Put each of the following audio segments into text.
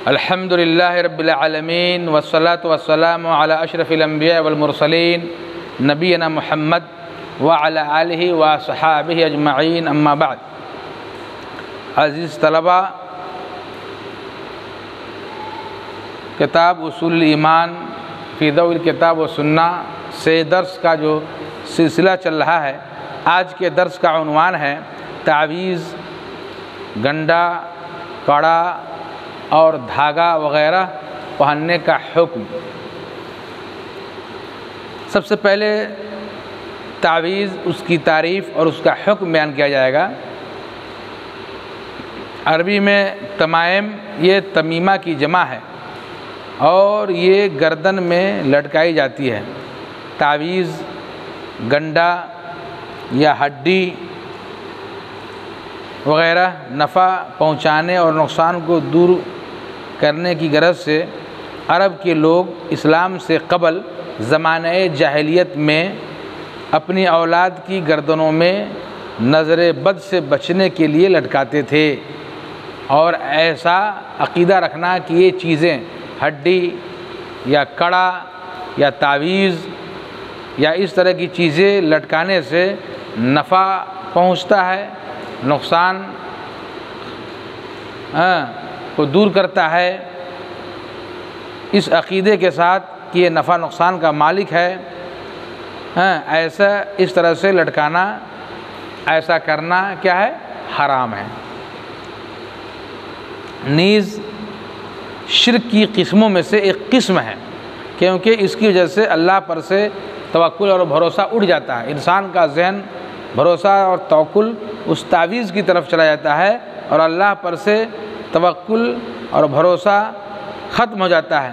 الحمدللہ رب العالمین والصلاة والسلام علی اشرف الانبیاء والمرسلین نبینا محمد وعلی آلہ وصحابہ اجمعین، اما بعد۔ عزیز طلبہ، کتاب اصول ایمان فی ضوء الکتاب و سنہ سے درس کا جو سلسلہ چل رہا ہے، آج کے درس کا عنوان ہے تعویذ، گنڈا، کڑا اور دھاگا وغیرہ پہننے کا حکم۔ سب سے پہلے تعویذ، اس کی تعریف اور اس کا حکم بیان کیا جائے گا۔ عربی میں تمائم یہ تمیمہ کی جمع ہے اور یہ گردن میں لٹکائی جاتی ہے۔ تعویذ، گنڈا یا ہڈی وغیرہ نفع پہنچانے اور نقصان کو دور کرنے کی غرض سے عرب کے لوگ اسلام سے قبل زمانہ جاہلیت میں اپنی اولاد کی گردنوں میں نظر بد سے بچنے کے لیے لٹکاتے تھے، اور ایسا عقیدہ رکھنا کہ یہ چیزیں ہڈی یا کڑا یا تعویذ یا اس طرح کی چیزیں لٹکانے سے نفع پہنچتا ہے، نقصان کو دور کرتا ہے، اس عقیدے کے ساتھ کہ یہ نفع نقصان کا مالک ہے، ایسا اس طرح سے لٹکانا، ایسا کرنا کیا ہے؟ حرام ہے۔ نیز شرک کی قسموں میں سے ایک قسم ہے، کیونکہ اس کی وجہ سے اللہ پر سے توکل اور بھروسہ اٹھ جاتا ہے۔ انسان کا ذہن بھروسہ اور توکل اس تعویذ کی طرف چلا جاتا ہے اور اللہ پر سے توکل اور بھروسہ ختم ہو جاتا ہے،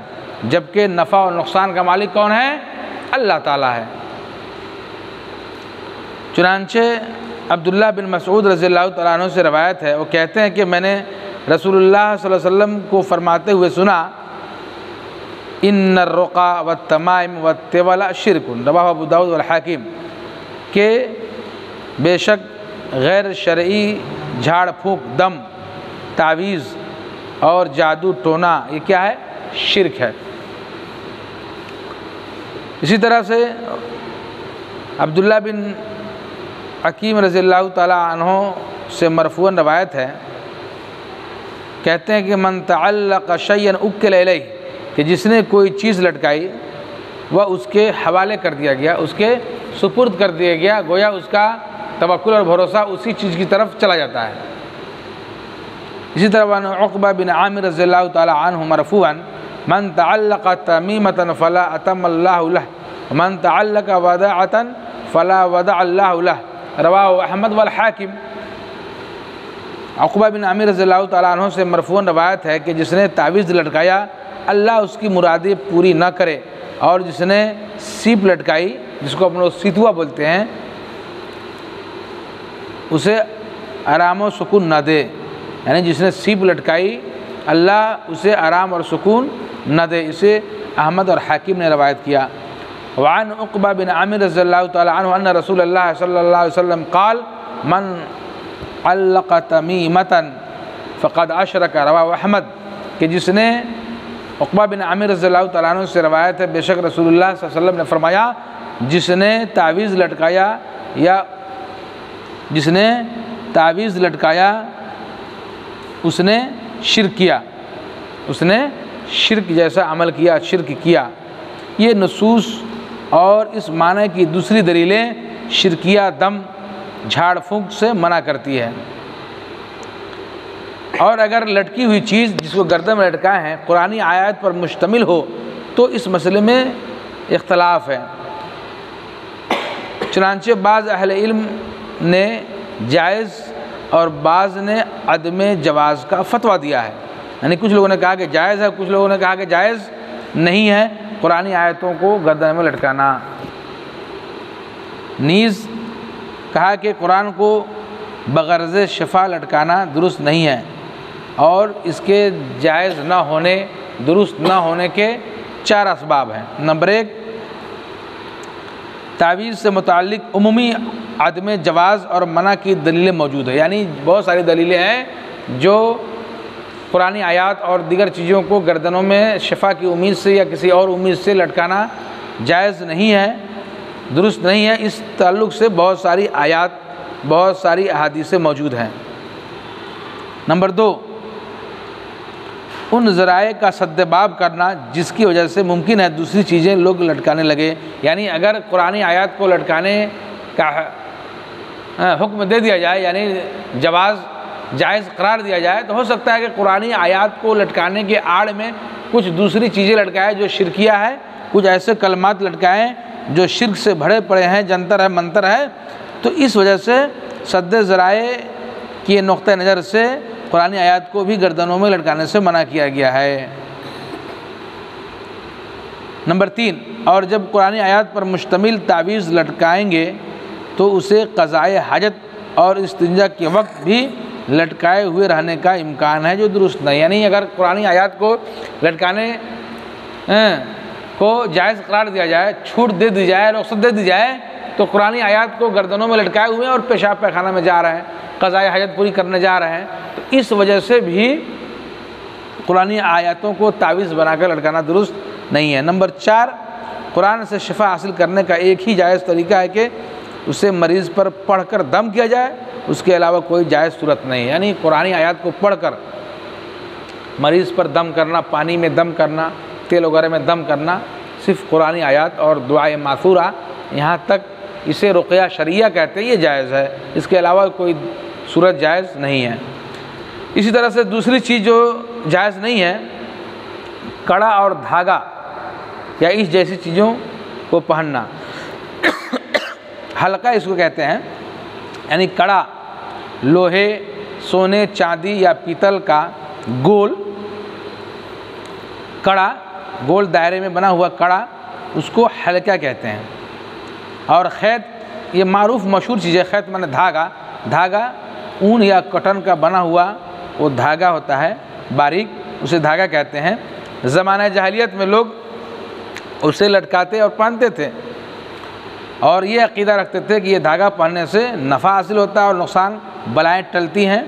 جبکہ نفع اور نقصان کا مالک کون ہے؟ اللہ تعالیٰ ہے۔ چنانچہ عبداللہ بن مسعود رضی اللہ تعالیٰ عنہ سے روایت ہے، وہ کہتے ہیں کہ میں نے رسول اللہ صلی اللہ علیہ وسلم کو فرماتے ہوئے سنا، ان الرقا والتمائم والتول شرک، رواه ابو داؤد والحاکم، کہ بے شک غیر شرعی جھاڑ پھونک، دم، تعویذ اور جادو ٹونا یہ کیا ہے؟ شرک ہے۔ اسی طرح سے عبداللہ بن حکیم رضی اللہ تعالی عنہ سے مرفوعاً روایت ہے، کہتے ہیں کہ من تعلق شیئا اکل الیہ، کہ جس نے کوئی چیز لٹکائی وہ اس کے حوالے کر دیا گیا، اس کے سپرد کر دیا گیا، گویا اس کا توکل اور بھروسہ اسی چیز کی طرف چلا جاتا ہے۔ اسی طرح عقبہ بن عامر رضی اللہ تعالی عنہ مرفوعاً، من تعلق تمیمۃ فلا اتم اللہ لہ ومن تعلق وداعۃ فلا ودع اللہ لہ، رواہ احمد والحاکم۔ عقبہ بن عامر رضی اللہ تعالی عنہ سے مرفوعاً روایت ہے کہ جس نے تعویذ لٹکایا اللہ اس کی مرادیں پوری نہ کرے، اور جس نے سیپ لٹکائی، جس کو اپنے سیتوا بولتے ہیں، اسے آرام و سکون نہ دے، یعنی جس نے سیپ لٹکائی اللہ اسے آرام اور سکون نہ دے۔ اسے احمد اور حاکم نے روایت کیا۔ وعن عقبہ بن عامر رضی اللہ تعالی عنہ ان رسول اللہ صلی اللہ علیہ وسلم قال من علق تمیمۃ فقد اشرک، رواہ احمد، کہ جس نے عقبہ بن عامر رضی اللہ تعالیٰ عنہ سے روایت ہے، بے شک رسول اللہ صلی اللہ علیہ وسلم نے فرمایا، جس نے تعویذ لٹکایا یا جس نے تعویذ لٹکایا اس نے شرک کیا، اس نے شرک جیسا عمل کیا، شرک کیا۔ یہ نصوص اور اس معنی کی دوسری دلیلیں شرکیہ دم، جھاڑ پھونک سے منع کرتی ہے۔ اور اگر لٹکی ہوئی چیز جس کو گردن میں لٹکائے ہیں قرآنی آیات پر مشتمل ہو تو اس مسئلے میں اختلاف ہے۔ چنانچہ بعض اہل علم نے جائز اور بعض نے عدم جواز کا فتویٰ دیا ہے، یعنی کچھ لوگوں نے کہا کہ جائز ہے، کچھ لوگوں نے کہا کہ جائز نہیں ہے قرآنی آیتوں کو گردن میں لٹکانا۔ نیز کہا کہ قرآن کو بغرض شفا لٹکانا درست نہیں ہے، اور اس کے جائز نہ ہونے، درست نہ ہونے کے 4 اسباب ہیں۔ نمبر 1، تعویذ سے متعلق عمومی عدم جواز اور منع کی دلیلیں موجود ہیں، یعنی بہت ساری دلیلیں ہیں جو قرآنی آیات اور دیگر چیزوں کو گردنوں میں شفا کی امید سے یا کسی اور امید سے لٹکانا جائز نہیں ہے، درست نہیں ہے۔ اس تعلق سے بہت ساری آیات، بہت ساری احادیث موجود ہیں۔ نمبر 2، ان ذرائع کا سد باب کرنا جس کی وجہ سے ممکن ہے دوسری چیزیں لوگ لٹکانے لگے۔ یعنی اگر قرآنی آیات کو لٹکانے کا حکم دے دیا جائے، یعنی جائز قرار دیا جائے، تو ہو سکتا ہے کہ قرآنی آیات کو لٹکانے کے آڑ میں کچھ دوسری چیزیں لٹکائیں جو شرکیہ ہے، کچھ ایسے کلمات لٹکائیں جو شرک سے بھرے پڑے ہیں، جنتر ہے، منتر ہے۔ تو اس وجہ سے سد ذرائع کی نقطہ نظر سے قرآنی آیات کو بھی گردنوں میں لٹکانے سے منع کیا گیا ہے۔ نمبر 3، اور جب قرآنی آیات پر مشتمل تعویذ لٹکائیں گے تو اسے قضائے حاجت اور استنجا کے وقت بھی لٹکائے ہوئے رہنے کا امکان ہے، جو درست نہیں۔ یعنی اگر قرآنی آیات کو لٹکانے کو جائز قرار دیا جائے، چھوٹ دے دی جائے، رخصت دے دی جائے، تو قرآنی آیات کو گردنوں میں لٹکائے ہوئے ہیں اور پیشاب پیخانہ میں جا رہے ہیں، قضائے حاجت پوری کرنے جا رہے ہیں، تو اس وجہ سے بھی قرآنی آیاتوں کو تعویذ بنا کر لٹکانا درست نہیں ہے۔ نمبر 4، قرآن سے شفا حاصل کرنے کا ایک ہی جائز طریقہ ہے کہ اسے مریض پر پڑھ کر دم کیا جائے، اس کے علاوہ کوئی جائز صورت نہیں ہے۔ یعنی قرآنی آیات کو پڑھ کر مریض پر دم کرنا، پانی میں دم کرنا، تیل وغیرہ میں دم کرنا، صرف قرآنی آیات اور دعائے ماثورہ، یہاں تک اسے رقیہ شرعیہ کہتے ہیں، یہ جائز ہے، اس کے علاوہ کوئی صورت جائز نہیں ہے۔ اسی طرح سے دوسری چیز جو جائز نہیں ہے، کڑا اور دھاگا یا اس جیسی چیزوں کو پہننا۔ حلقہ اس کو کہتے ہیں، یعنی کڑا، لوہے، سونے، چاندی یا پیتل کا گول کڑا، گول دائرے میں بنا ہوا کڑا، اس کو حلقہ کہتے ہیں۔ اور خیط، یہ معروف مشہور چیز ہے، خیط مانے دھاگا، دھاگا اون یا کٹن کا بنا ہوا وہ دھاگا ہوتا ہے باریک، اسے دھاگا کہتے ہیں۔ زمانہ جاہلیت میں لوگ اسے لٹکاتے اور پہنتے تھے، اور یہ عقیدہ رکھتے تھے کہ یہ دھاگا پہننے سے نفع حاصل ہوتا ہے اور نقصان بلائیں ٹلتی ہیں۔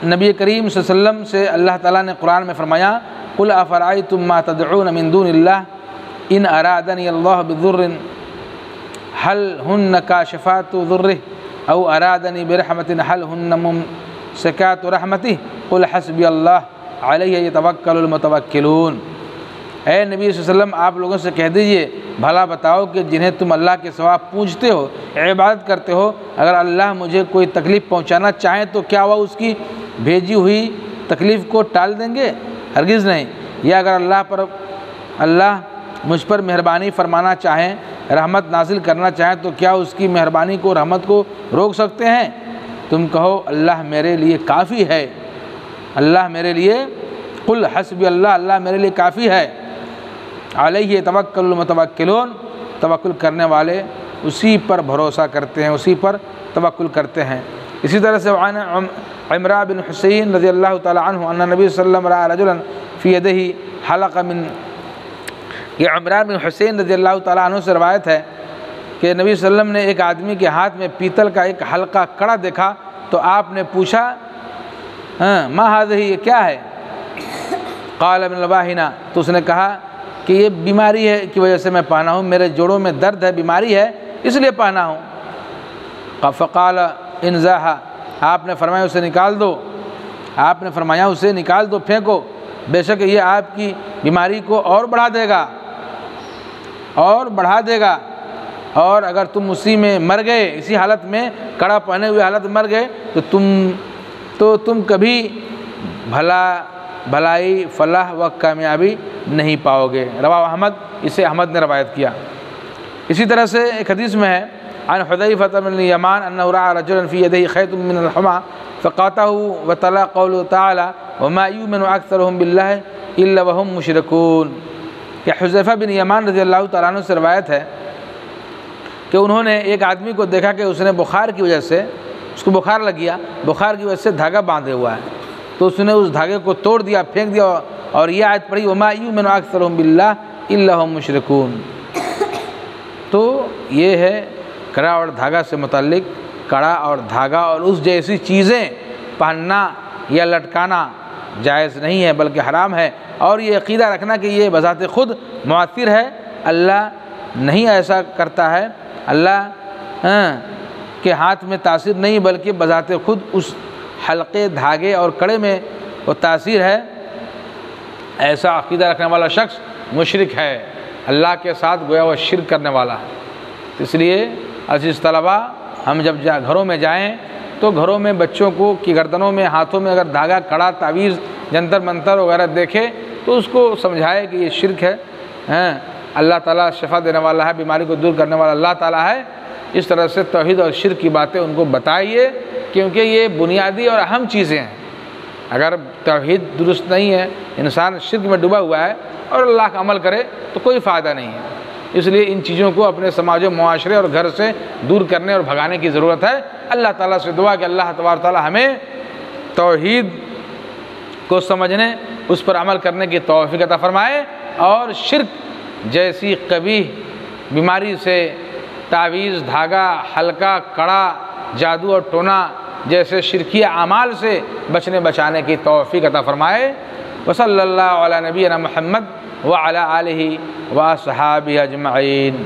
نبی کریم صلی اللہ علیہ وسلم سے اللہ تعالیٰ نے قرآن میں فرمایا، قُلْ أَفَرَأَيْتُم مَّا تَدْعُونَ مِن دُونِ اللَّهِ إِنْ أَرَادَنِيَ اللَّهُ بِضُرٍّ هَلْ هُنَّ كَاشِفَاتُ ضُرِّهِ أَوْ أَرَادَنِي بِرَحْمَةٍ هَلْ هُنَّ مُمْسِكَاتُ رَحْمَتِهِ قُلْ حَسْبِيَ اللَّهُ عَلَيْهِ يَتَوَكَّلُ الْمُتَوَكِّلُونَ۔ اے نبی صلی اللہ علیہ وسلم، آپ لوگوں سے کہہ دیجئے، بھلا بتاؤ کہ جنہیں تم اللہ کے سوا پوجتے ہو، عبادت کرتے ہو، اگر اللہ مجھے کوئی تکلیف پہنچانا چاہیں تو کیا وہ اس کی بھیجی ہوئی تکلیف کو ٹال دیں گے؟ ہرگز نہیں۔ یا اگر اللہ مجھ پر مہربانی فرمانا چاہیں، رحمت نازل کرنا چاہیں، تو کیا اس کی مہربانی کو، رحمت کو روک سکتے ہیں؟ تم کہو اللہ میرے لیے کافی ہے، اللہ میرے لیے، قل حسبی اللہ، اللہ میرے لیے کافی ہے، علیہ توکل المتوکلون، توکل کرنے والے اسی پر بھروسہ کرتے ہیں، اسی پر توکل کرتے ہیں۔ اسی طرح سے عن عمران بن حسین رضی اللہ تعالی عنہ ان نبی صلی اللہ علیہ وسلم رأى رجلا فی یدہ حلق من، یہ عمران بن حسین رضی اللہ تعالی عنہ سے روایت ہے کہ نبی صلی اللہ علیہ وسلم نے ایک آدمی کے ہاتھ میں پیتل کا ایک حلقہ کڑا دیکھا، تو آپ نے پوچھا، ما هذه، یہ کیا ہے؟ قال من الواہنہ، تو اس نے کہا کہ یہ بیماری ہے کی وجہ سے میں پہنا ہوں، میرے جوڑوں میں درد ہے، بیماری ہے، اس لیے پہنا ہوں۔ فقال انزاها، آپ نے فرمایا اسے نکال دو، آپ نے فرمایا اسے نکال دو، پھینکو، بے شک یہ آپ کی بیماری کو اور بڑھا دے گا، اور بڑھا دے گا، اور اگر تم اسی میں مر گئے، اسی حالت میں کڑا پہنے ہوئے حالت میں مر گئے تو تم کبھی بھلائی، فلاح و کامیابی نہیں پاؤ گے۔ رواہ احمد، اسے احمد نے روایت کیا۔ اسی طرح سے ایک حدیث میں ہے، عن حذیفہ بن الیمان انہ رأى رجلا فی یدہ خیط من الحمى فقاطعه وتلا قوله تعالی وما یؤمن اکثرهم باللہ الا وهم مشرکون، کہ حذیفہ بن یمان رضی اللہ تعالیٰ عنہ سے روایت ہے کہ انہوں نے ایک آدمی کو دیکھا کہ اس نے بخار کی وجہ سے، اس کو بخار لگ گیا، بخار کی وجہ سے دھاگا باندھے ہوا ہے، تو اس نے اس دھاگے کو توڑ دیا، پھینک دیا، اور یہ آیت پڑھی وما یؤمن اکثرهم باللہ الا هم مشرکون۔ تو یہ ہے کڑا اور دھاگا سے متعلق، کڑا اور دھاگا اور اس جیسی چیزیں پہننا یا لٹکانا جائز نہیں ہے بلکہ حرام ہے، اور یہ عقیدہ رکھنا کہ یہ بذات خود مؤثر ہے، اللہ نہیں ایسا کرتا ہے، اللہ کے ہاتھ میں تاثیر نہیں بلکہ بذات خود اس حلقے دھاگے اور کڑے میں وہ تاثیر ہے، ایسا عقیدہ رکھنے والا شخص مشرک ہے، اللہ کے ساتھ گویا وہ شرک کرنے والا ہے۔ اس لیے عزیز طلباء، ہم جب گھروں میں جائیں تو گھروں میں بچوں کو کی گردنوں میں ہاتھوں میں اگر دھاگا کڑا تعویذ جنتر منتر وغیرہ دیکھے تو اس کو سمجھائے کہ یہ شرک ہے، اللہ تعالیٰ شفا دینے والا ہے، بیماری کو دور کرنے والا اللہ تعالیٰ ہے۔ اس طرح سے توحید اور شرک کی باتیں ان کو بتائیے، کیونکہ یہ بنیادی اور اہم چیزیں ہیں۔ اگر توحید درست نہیں ہے، انسان شرک میں ڈوبا ہوا ہے اور اللہ کا عمل کرے تو کوئی فائدہ نہیں ہے۔ اس لیے ان چیزوں کو اپنے سماج و معاشرے اور گھر سے دور کرنے اور بھگانے کی ضرورت ہے۔ اللہ تعالیٰ سے دعا کہ اللہ تبارک تعالیٰ ہمیں توحید کو سمجھنے، اس پر عمل کرنے کی توفیق عطا فرمائے، اور شرک جیسی قبیح بیماری سے، تعویذ، دھاگا، حلقہ، کڑا، جادو اور ٹونا جیسے شرکی اعمال سے بچانے کی توفیق عطا فرمائے۔ وصلی اللہ علی نبینا محمد وعلی آلہ وصحابہ اجمعین۔